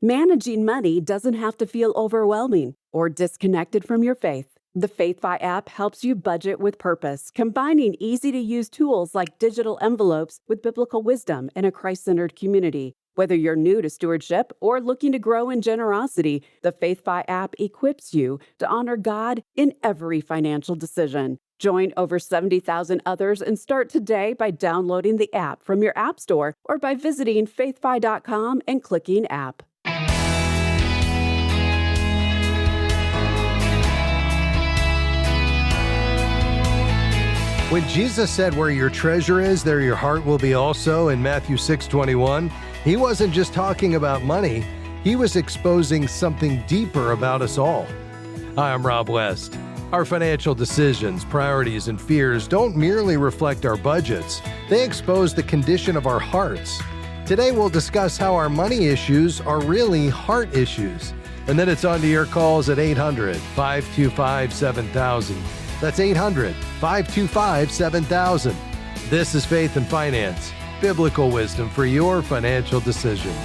Managing money doesn't have to feel overwhelming or disconnected from your faith. The FaithFi app helps you budget with purpose, combining easy-to-use tools like digital envelopes with biblical wisdom and a Christ-centered community. Whether you're new to stewardship or looking to grow in generosity, the FaithFi app equips you to honor God in every financial decision. Join over 70,000 others and start today by downloading the app from your app store or by visiting faithfi.com and clicking app. When Jesus said, "Where your treasure is, there your heart will be also," in Matthew 6:21, he wasn't just talking about money, he was exposing something deeper about us all. Hi, I'm Rob West. Our financial decisions, priorities, and fears don't merely reflect our budgets, they expose the condition of our hearts. Today we'll discuss how our money issues are really heart issues. And then it's on to your calls at 800-525-7000. That's 800-525-7000. This is Faith and Finance, biblical wisdom for your financial decisions.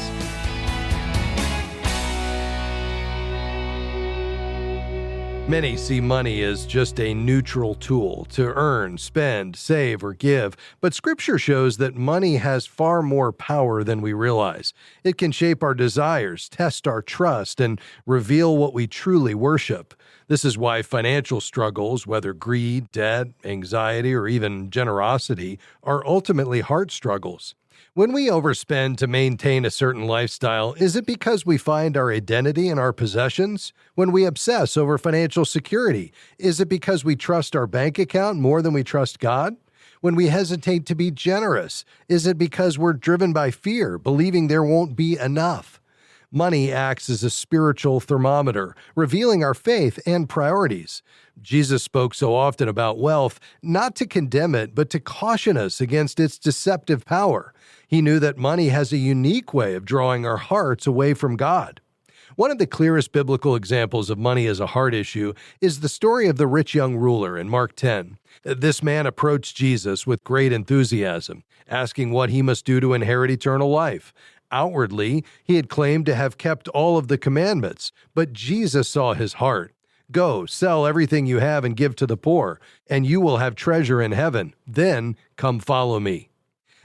Many see money as just a neutral tool to earn, spend, save, or give, but Scripture shows that money has far more power than we realize. It can shape our desires, test our trust, and reveal what we truly worship. This is why financial struggles, whether greed, debt, anxiety, or even generosity, are ultimately heart struggles. When we overspend to maintain a certain lifestyle, is it because we find our identity in our possessions? When we obsess over financial security, is it because we trust our bank account more than we trust God? When we hesitate to be generous, is it because we're driven by fear, believing there won't be enough? Money acts as a spiritual thermometer, revealing our faith and priorities. Jesus spoke so often about wealth, not to condemn it, but to caution us against its deceptive power. He knew that money has a unique way of drawing our hearts away from God. One of the clearest biblical examples of money as a heart issue is the story of the rich young ruler in Mark 10. This man approached Jesus with great enthusiasm, asking what he must do to inherit eternal life. Outwardly, he had claimed to have kept all of the commandments, but Jesus saw his heart. "Go, sell everything you have and give to the poor, and you will have treasure in heaven. Then come follow me."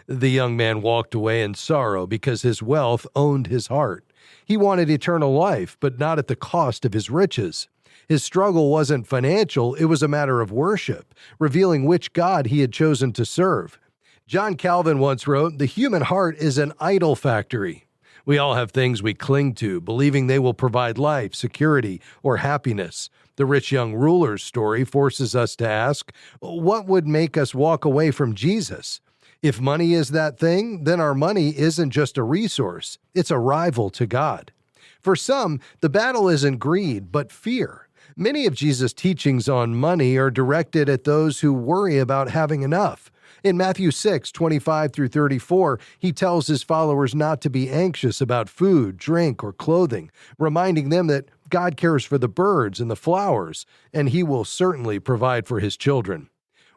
The young man walked away in sorrow because his wealth owned his heart. He wanted eternal life, but not at the cost of his riches. His struggle wasn't financial, it was a matter of worship, revealing which God he had chosen to serve. John Calvin once wrote, "The human heart is an idol factory." We all have things we cling to, believing they will provide life, security, or happiness. The rich young ruler's story forces us to ask, what would make us walk away from Jesus? If money is that thing, then our money isn't just a resource, it's a rival to God. For some, the battle isn't greed, but fear. Many of Jesus' teachings on money are directed at those who worry about having enough. In Matthew 6:25-34, he tells his followers not to be anxious about food, drink, or clothing, reminding them that God cares for the birds and the flowers, and he will certainly provide for his children.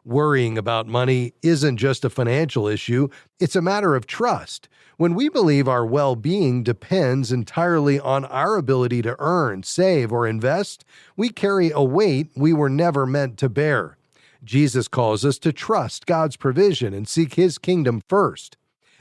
Worrying about money isn't just a financial issue, it's a matter of trust. When we believe our well-being depends entirely on our ability to earn, save, or invest, we carry a weight we were never meant to bear. Jesus calls us to trust God's provision and seek His kingdom first.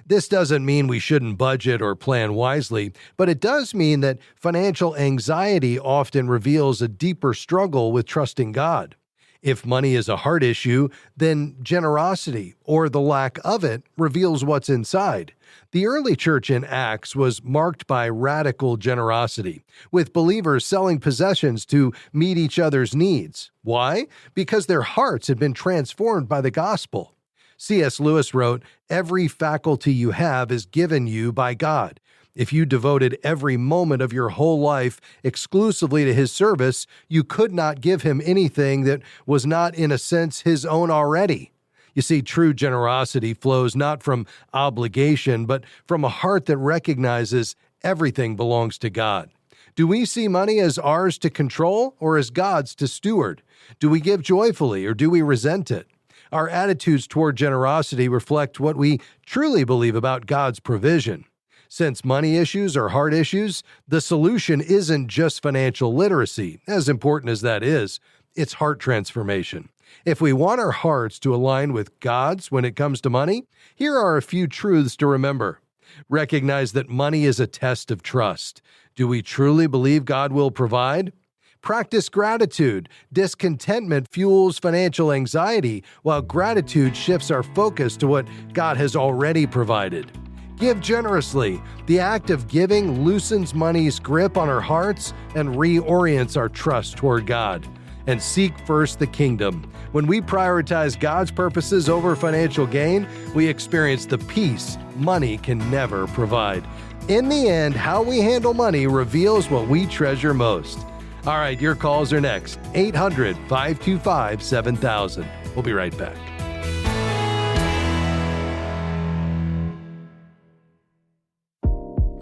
This doesn't mean we shouldn't budget or plan wisely, but it does mean that financial anxiety often reveals a deeper struggle with trusting God. If money is a heart issue, then generosity, or the lack of it, reveals what's inside. The early church in Acts was marked by radical generosity, with believers selling possessions to meet each other's needs. Why? Because their hearts had been transformed by the gospel. C.S. Lewis wrote, "Every faculty you have is given you by God. If you devoted every moment of your whole life exclusively to His service, you could not give Him anything that was not, in a sense, His own already." You see, true generosity flows not from obligation, but from a heart that recognizes everything belongs to God. Do we see money as ours to control or as God's to steward? Do we give joyfully or do we resent it? Our attitudes toward generosity reflect what we truly believe about God's provision. Since money issues are heart issues, the solution isn't just financial literacy, as important as that is, it's heart transformation. If we want our hearts to align with God's when it comes to money, here are a few truths to remember. Recognize that money is a test of trust. Do we truly believe God will provide? Practice gratitude. Discontentment fuels financial anxiety, while gratitude shifts our focus to what God has already provided. Give generously. The act of giving loosens money's grip on our hearts and reorients our trust toward God. And seek first the kingdom. When we prioritize God's purposes over financial gain, we experience the peace money can never provide. In the end, how we handle money reveals what we treasure most. All right, your calls are next. 800-525-7000. We'll be right back.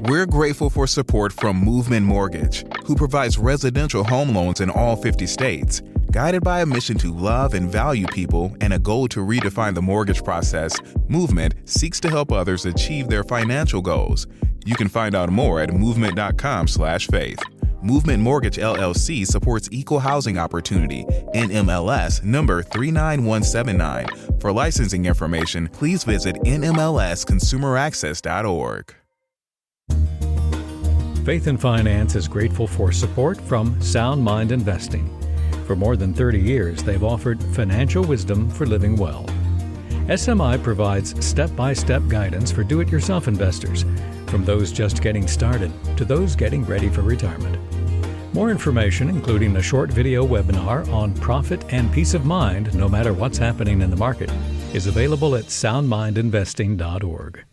We're grateful for support from Movement Mortgage, who provides residential home loans in all 50 states. Guided by a mission to love and value people and a goal to redefine the mortgage process, Movement seeks to help others achieve their financial goals. You can find out more at movement.com/faith. Movement Mortgage LLC supports equal housing opportunity, NMLS number 39179. For licensing information, please visit nmlsconsumeraccess.org. Faith and Finance is grateful for support from Sound Mind Investing. For more than 30 years, they've offered financial wisdom for living well. SMI provides step-by-step guidance for do-it-yourself investors, from those just getting started to those getting ready for retirement. More information, including a short video webinar on profit and peace of mind no matter what's happening in the market, is available at soundmindinvesting.org.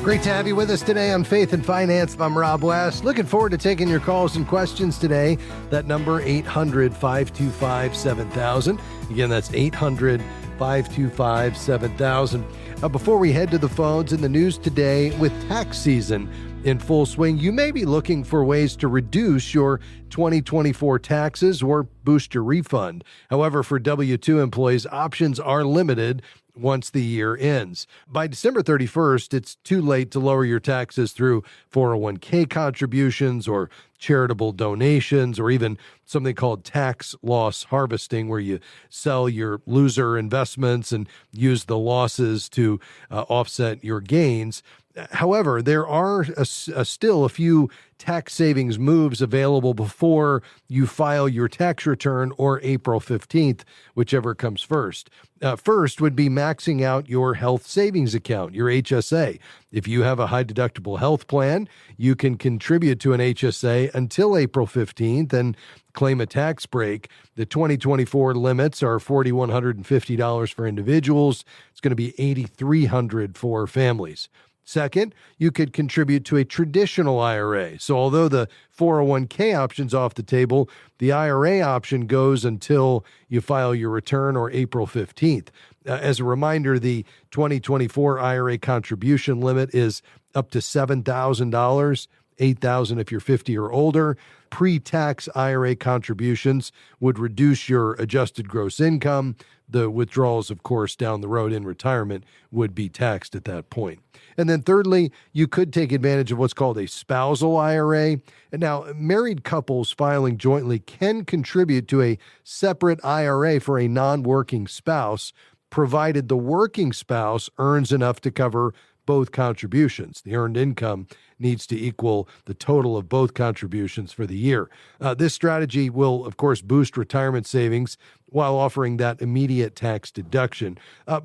Great to have you with us today on Faith and Finance. I'm Rob West. Looking forward to taking your calls and questions today. That number, 800-525-7000. Again, that's 800-525-7000. Before we head to the phones, in the news today, with tax season in full swing, you may be looking for ways to reduce your 2024 taxes or boost your refund. However, for W-2 employees, options are limited once the year ends. By December 31st, it's too late to lower your taxes through 401k contributions or charitable donations, or even something called tax loss harvesting, where you sell your loser investments and use the losses to offset your gains. However, there are still a few tax savings moves available before you file your tax return or April 15th, whichever comes first. First would be maxing out your health savings account, your HSA. If you have a high deductible health plan, you can contribute to an HSA until April 15th and claim a tax break. The 2024 limits are $4,150 for individuals. It's going to be $8,300 for families. Second, you could contribute to a traditional IRA. So although the 401k option's off the table, the IRA option goes until you file your return or April 15th. As a reminder, the 2024 IRA contribution limit is up to $7,000, $8,000 if you're 50 or older. Pre-tax IRA contributions would reduce your adjusted gross income. The withdrawals, of course, down the road in retirement would be taxed at that point. And then thirdly, you could take advantage of what's called a spousal IRA. And now, married couples filing jointly can contribute to a separate IRA for a non-working spouse, provided the working spouse earns enough to cover both contributions. The earned income needs to equal the total of both contributions for the year. This strategy will, of course, boost retirement savings while offering that immediate tax deduction.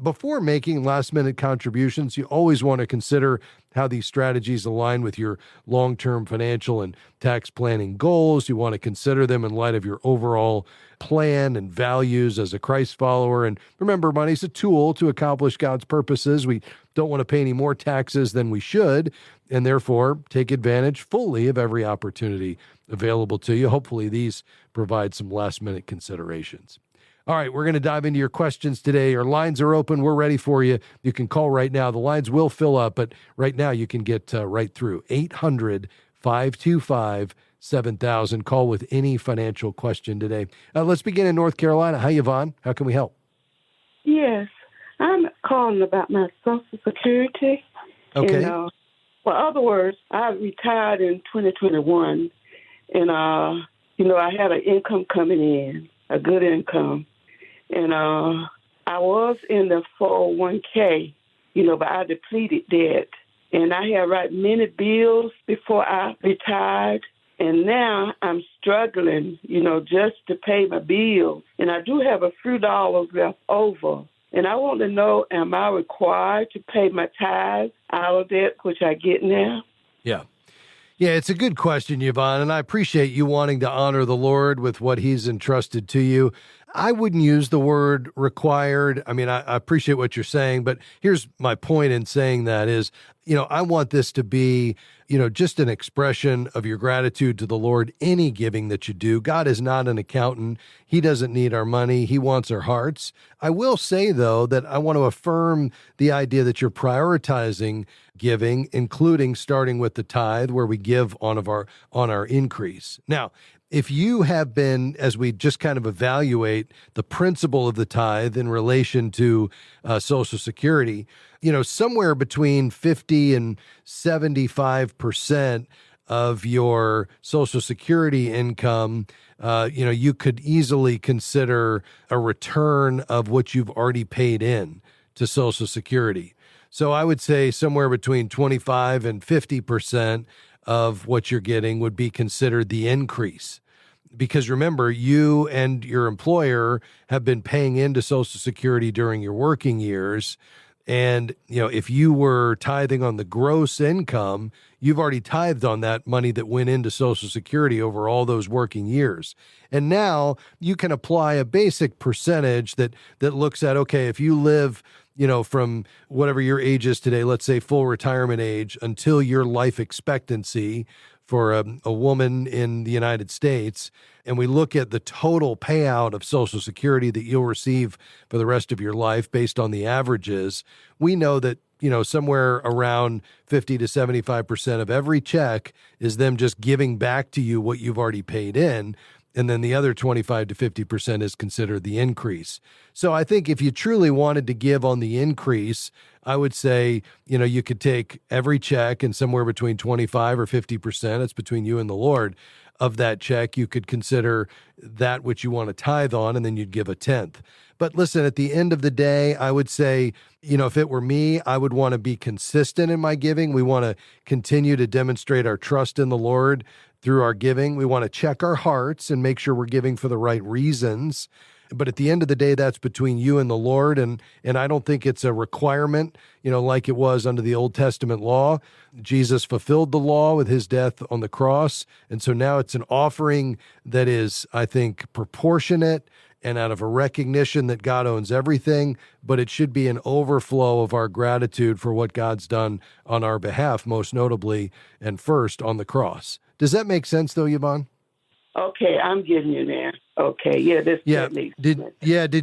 Before making last-minute contributions, you always want to consider how these strategies align with your long-term financial and tax planning goals. You want to consider them in light of your overall plan and values as a Christ follower. And remember, money's a tool to accomplish God's purposes. We don't want to pay any more taxes than we should, and therefore take advantage fully of every opportunity available to you. Hopefully these provide some last-minute considerations. All right, we're going to dive into your questions today. Our lines are open. We're ready for you. You can call right now. The lines will fill up, but right now you can get right through. 800-525-7000. Call with any financial question today. Let's begin in North Carolina. Hi, Yvonne. How can we help? Yes, I'm calling about my Social Security. Okay. And, well, other words, I retired in 2021, and I had an income coming in, a good income, and I was in the 401k, but I depleted that, and I had write many bills before I retired. And now I'm struggling, just to pay my bills. And I do have a few dollars left over. And I want to know, am I required to pay my tithes out of that, which I get now? Yeah. Yeah, it's a good question, Yvonne, and I appreciate you wanting to honor the Lord with what he's entrusted to you. I wouldn't use the word required. I mean, I appreciate what you're saying, but here's my point in saying that is, I want this to be, just an expression of your gratitude to the Lord, any giving that you do. God is not an accountant. He doesn't need our money. He wants our hearts. I will say, though, that I want to affirm the idea that you're prioritizing giving, including starting with the tithe, where we give on our increase. Now, if you have been, as we just kind of evaluate the principle of the tithe in relation to Social Security, somewhere between 50 and 75% of your Social Security income, you could easily consider a return of what you've already paid in to Social Security. So I would say somewhere between 25 and 50% of what you're getting would be considered the increase. Because remember, you and your employer have been paying into Social Security during your working years. And, if you were tithing on the gross income, you've already tithed on that money that went into Social Security over all those working years. And now you can apply a basic percentage that looks at, okay, if you live, from whatever your age is today, let's say full retirement age, until your life expectancy for a woman in the United States, and we look at the total payout of Social Security that you'll receive for the rest of your life based on the averages, we know that, somewhere around 50 to 75% of every check is them just giving back to you what you've already paid in. And then the other 25 to 50% is considered the increase. So I think if you truly wanted to give on the increase, I would say, you could take every check and somewhere between 25 or 50%, it's between you and the Lord, of that check, you could consider that which you want to tithe on, and then you'd give a tenth. But listen, at the end of the day, I would say, if it were me, I would want to be consistent in my giving. We want to continue to demonstrate our trust in the Lord through our giving. We want to check our hearts and make sure we're giving for the right reasons. But at the end of the day, that's between you and the Lord. And I don't think it's a requirement, like it was under the Old Testament law. Jesus fulfilled the law with his death on the cross. And so now it's an offering that is, I think, proportionate and out of a recognition that God owns everything, but it should be an overflow of our gratitude for what God's done on our behalf, most notably and first on the cross. Does that make sense, though, Yvonne? Okay, I'm getting you there. Okay, that makes sense.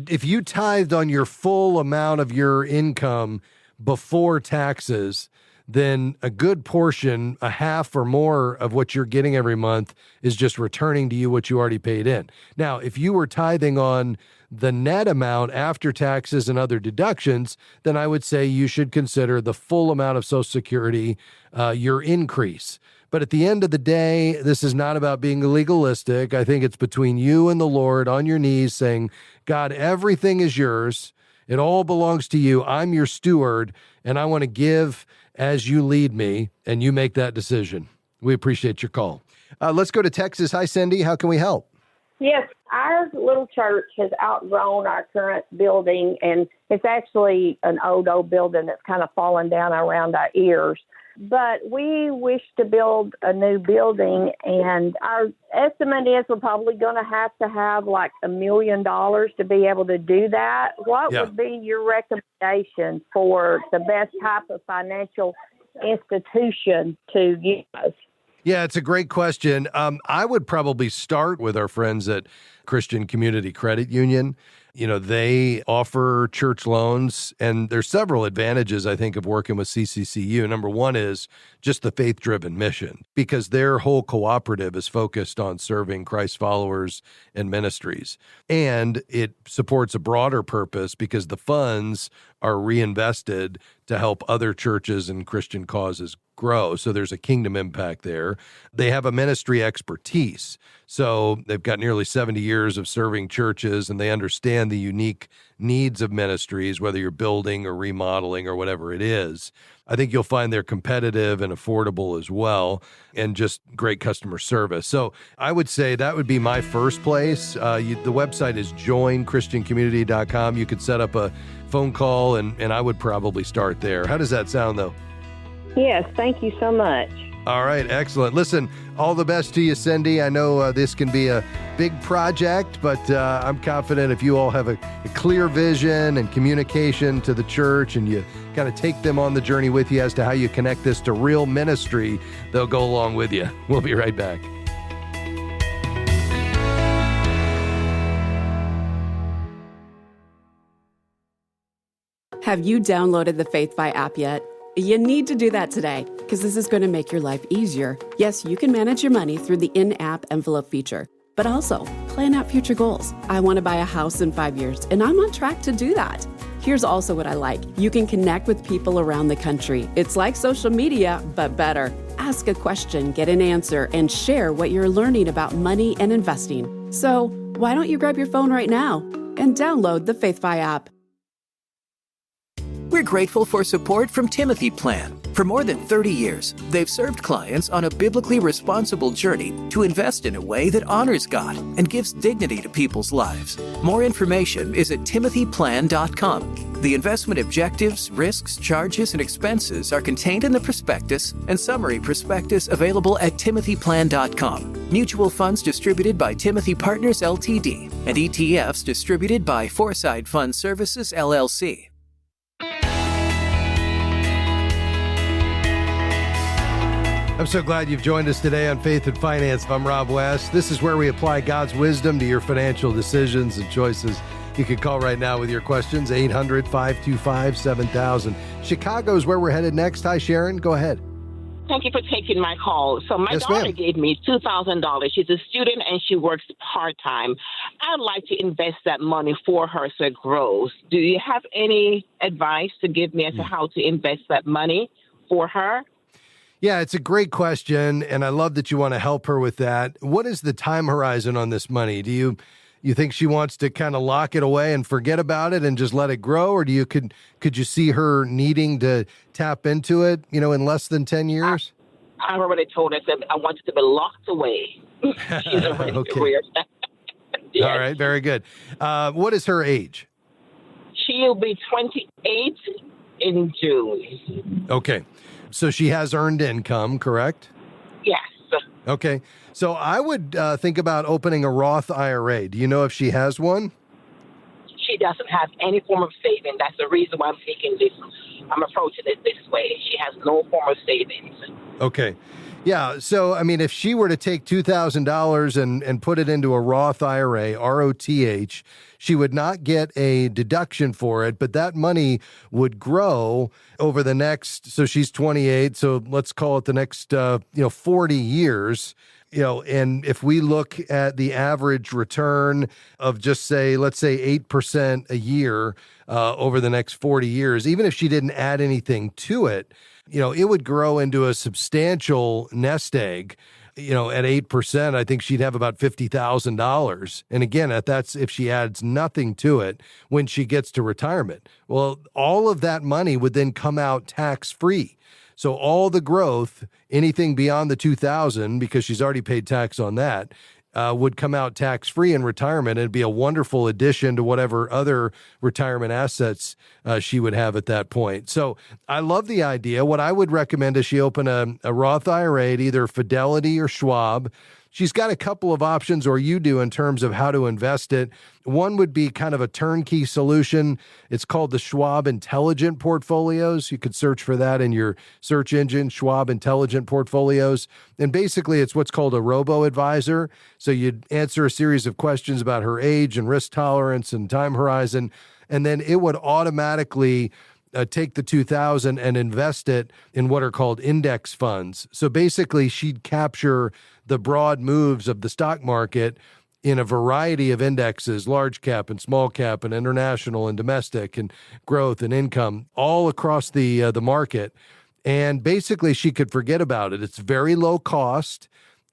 If you tithed on your full amount of your income before taxes, then a good portion, a half or more of what you're getting every month is just returning to you what you already paid in. Now, if you were tithing on the net amount after taxes and other deductions, then I would say you should consider the full amount of Social Security your increase. But at the end of the day, this is not about being legalistic. I think it's between you and the Lord on your knees saying, God, everything is yours. It all belongs to you. I'm your steward, and I want to give as you lead me, and you make that decision. We appreciate your call. Let's go to Texas. Hi, Cindy. How can we help? Yes, our little church has outgrown our current building, and it's actually an old building that's kind of fallen down around our ears. But we wish to build a new building, and our estimate is we're probably going to have like $1 million to be able to do that. What would be your recommendation for the best type of financial institution to use? Yeah, it's a great question. I would probably start with our friends at Christian Community Credit Union. You know, they offer church loans, and there's several advantages, I think, of working with CCCU. Number one is just the faith-driven mission, because their whole cooperative is focused on serving Christ followers and ministries. And it supports a broader purpose because the funds are reinvested to help other churches and Christian causes grow. So there's a kingdom impact there. They have a ministry expertise. So they've got nearly 70 years of serving churches, and they understand the unique needs of ministries, whether you're building or remodeling or whatever it is. I think you'll find they're competitive and affordable as well, and just great customer service. So I would say that would be my first place. The website is joinchristiancommunity.com. You could set up a phone call, and I would probably start there. How does that sound, though? Yes, thank you so much. All right, excellent. Listen, all the best to you, Cindy. I know this can be a big project, but I'm confident if you all have a clear vision and communication to the church, and you kind of take them on the journey with you as to how you connect this to real ministry, they'll go along with you. We'll be right back. Have you downloaded the FaithFi app yet? You need to do that today, because this is going to make your life easier. Yes, you can manage your money through the in-app envelope feature, but also plan out future goals. I want to buy a house in 5 years, and I'm on track to do that. Here's also what I like. You can connect with people around the country. It's like social media, but better. Ask a question, get an answer, and share what you're learning about money and investing. So why don't you grab your phone right now and download the FaithFi app? We're grateful for support from Timothy Plan. For more than 30 years, they've served clients on a biblically responsible journey to invest in a way that honors God and gives dignity to people's lives. More information is at timothyplan.com. The investment objectives, risks, charges, and expenses are contained in the prospectus and summary prospectus available at timothyplan.com. Mutual funds distributed by Timothy Partners Ltd. and ETFs distributed by Foreside Fund Services LLC. I'm so glad you've joined us today on Faith and Finance. I'm Rob West. This is where we apply God's wisdom to your financial decisions and choices. You can call right now with your questions, 800-525-7000. Chicago is where we're headed next. Hi, Sharon. Go ahead. Thank you for taking my call. So my daughter gave me $2,000. She's a student and she works part-time. I'd like to invest that money for her so it grows. Do you have any advice to give me as to how to invest that money for her? Yeah, it's a great question, and I love that you want to help her with that. What is the time horizon on this money? Do you think she wants to kind of lock it away and forget about it and just let it grow, or could you see her needing to tap into it, in less than 10 years? I've already told her that I want it to be locked away. She's already aware. Yes. All right, very good. What is her age? She'll be 28 in June. Okay. So she has earned income, correct? Yes. Okay. So I would think about opening a Roth IRA. Do you know if she has one? She doesn't have any form of saving. That's the reason why I'm approaching it this way. She has no form of savings. Okay. Yeah. So, if she were to take $2,000 and put it into a Roth IRA, ROTH, she would not get a deduction for it, but that money would grow over the next, so she's 28, so let's call it the next, 40 years. And if we look at the average return of let's say 8% a year over the next 40 years, even if she didn't add anything to it, it would grow into a substantial nest egg. At 8%, I think she'd have about $50,000. And again, that's if she adds nothing to it when she gets to retirement. Well, all of that money would then come out tax-free. So all the growth, anything beyond the $2,000, because she's already paid tax on that, would come out tax-free in retirement. It'd be a wonderful addition to whatever other retirement assets she would have at that point. So I love the idea. What I would recommend is she open a Roth IRA at either Fidelity or Schwab. she's got a couple of options, or you do, in terms of how to invest it. One would be kind of a turnkey solution. It's called the Schwab Intelligent Portfolios. You could search for that in your search engine, Schwab Intelligent Portfolios. And basically, it's what's called a robo-advisor. So you'd answer a series of questions about her age and risk tolerance and time horizon, and then it would automatically take the 2,000 and invest it in what are called index funds. So basically, she'd capture the broad moves of the stock market in a variety of indexes, large cap and small cap and international and domestic and growth and income, all across the market. And basically, she could forget about it. It's very low cost.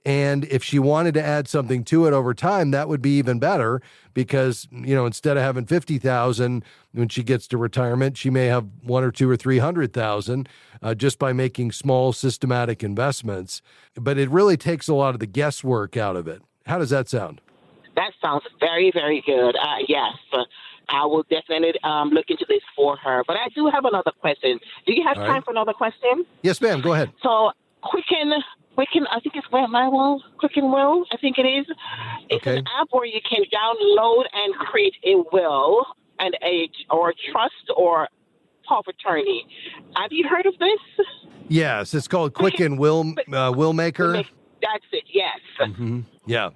And if she wanted to add something to it over time, that would be even better, because, instead of having 50,000 when she gets to retirement, she may have 1 or 2 or 300,000 just by making small systematic investments. But it really takes a lot of the guesswork out of it. How does that sound? That sounds very, very good. Yes, I will definitely look into this for her. But I do have another question. Do you have time for another question? Yes, ma'am. Go ahead. So Quicken, I think it's Quicken Will, I think it is. It's an app where you can download and create a will and or a trust or power of attorney. Have you heard of this? Yes, it's called Quicken Will Maker. That's it, yes. Mm-hmm. Yeah.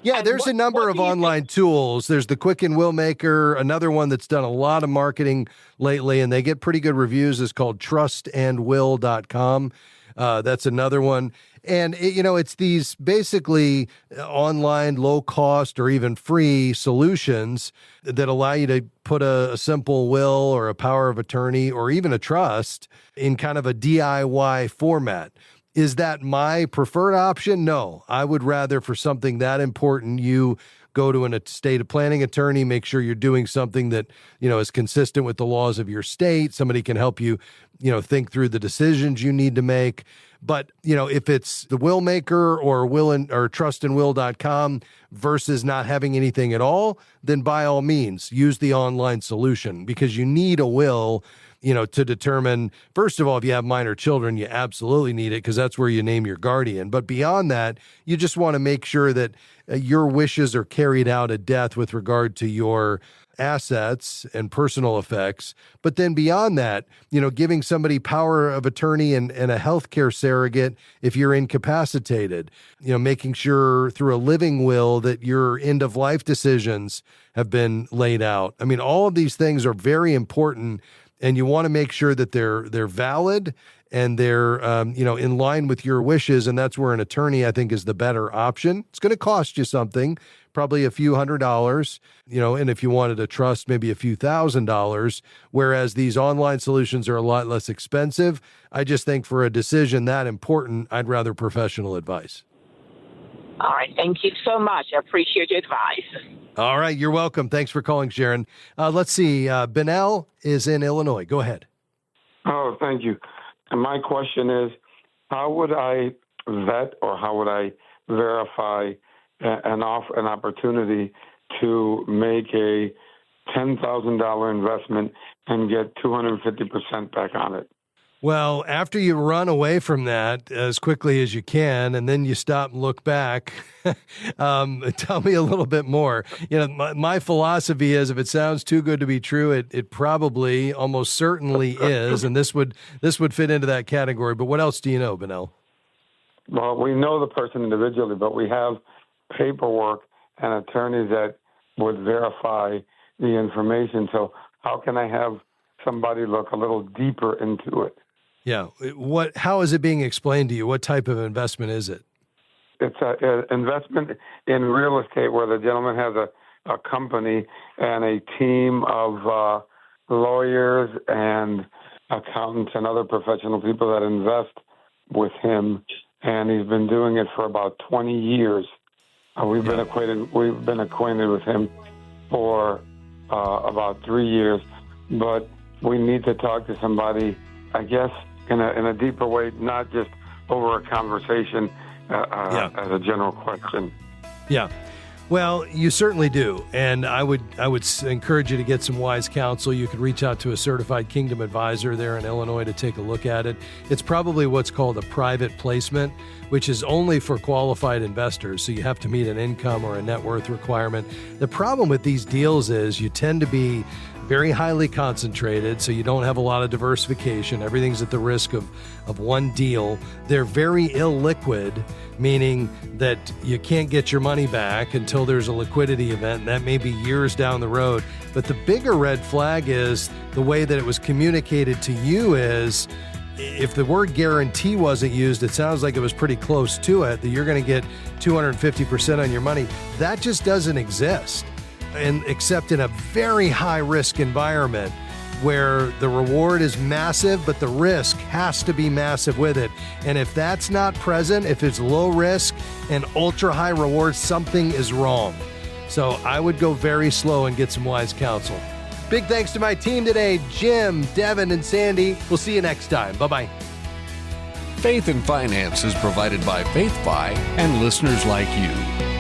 Yeah, there's a number of online tools. There's the Quicken Will Maker. Another one that's done a lot of marketing lately, and they get pretty good reviews, is called trustandwill.com. That's another one. And, it's these basically online, low cost or even free solutions that allow you to put a simple will or a power of attorney or even a trust in kind of a DIY format. Is that my preferred option? No. I would rather, for something that important, you go to an estate planning attorney, make sure you're doing something that, is consistent with the laws of your state. Somebody can help you, think through the decisions you need to make. But, if it's the will maker or trustandwill.com versus not having anything at all, then by all means, use the online solution, because you need a will, to determine, first of all, if you have minor children, you absolutely need it, because that's where you name your guardian. But beyond that, you just want to make sure that your wishes are carried out at death with regard to your assets and personal effects. But then beyond that, giving somebody power of attorney and a healthcare surrogate if you're incapacitated, making sure through a living will that your end of life decisions have been laid out. I mean, all of these things are very important, and you want to make sure that they're valid and they're in line with your wishes. And that's where an attorney, I think, is the better option. It's going to cost you something, probably a few $100s, and if you wanted a trust, maybe a few $1,000s, whereas these online solutions are a lot less expensive. I just think for a decision that important, I'd rather professional advice. All right. Thank you so much. I appreciate your advice. All right. You're welcome. Thanks for calling, Sharon. Let's see. Benel is in Illinois. Go ahead. Oh, thank you. And my question is, how would I vet, or how would I verify an opportunity to make a $10,000 investment and get 250% back on it? Well, after you run away from that as quickly as you can, and then you stop and look back, tell me a little bit more. My philosophy is, if it sounds too good to be true, it probably almost certainly is, and this would fit into that category. But what else do you know, Benel? Well, we know the person individually, but we have paperwork and attorneys that would verify the information. So how can I have somebody look a little deeper into it? Yeah. How is it being explained to you? What type of investment is it? It's an investment in real estate where the gentleman has a company and a team of lawyers and accountants and other professional people that invest with him. And he's been doing it for about 20 years. We've been acquainted with him for about 3 years, but we need to talk to somebody, I guess, in a deeper way, not just over a conversation as a general question. Yeah. Well, you certainly do, and I would encourage you to get some wise counsel. You could reach out to a certified Kingdom advisor there in Illinois to take a look at it. It's probably what's called a private placement, which is only for qualified investors, so you have to meet an income or a net worth requirement. The problem with these deals is you tend to be very highly concentrated, so you don't have a lot of diversification. Everything's at the risk of one deal. They're very illiquid, meaning that you can't get your money back until there's a liquidity event, and that may be years down the road. But the bigger red flag is the way that it was communicated to you is, if the word guarantee wasn't used, it sounds like it was pretty close to it, that you're going to get 250% on your money. That just doesn't exist. And except in a very high risk environment where the reward is massive, but the risk has to be massive with it. And if that's not present, if it's low risk and ultra high reward, something is wrong. So I would go very slow and get some wise counsel. Big thanks to my team today, Jim, Devin, and Sandy. We'll see you next time. Bye-bye. Faith and Finance is provided by FaithFi and listeners like you.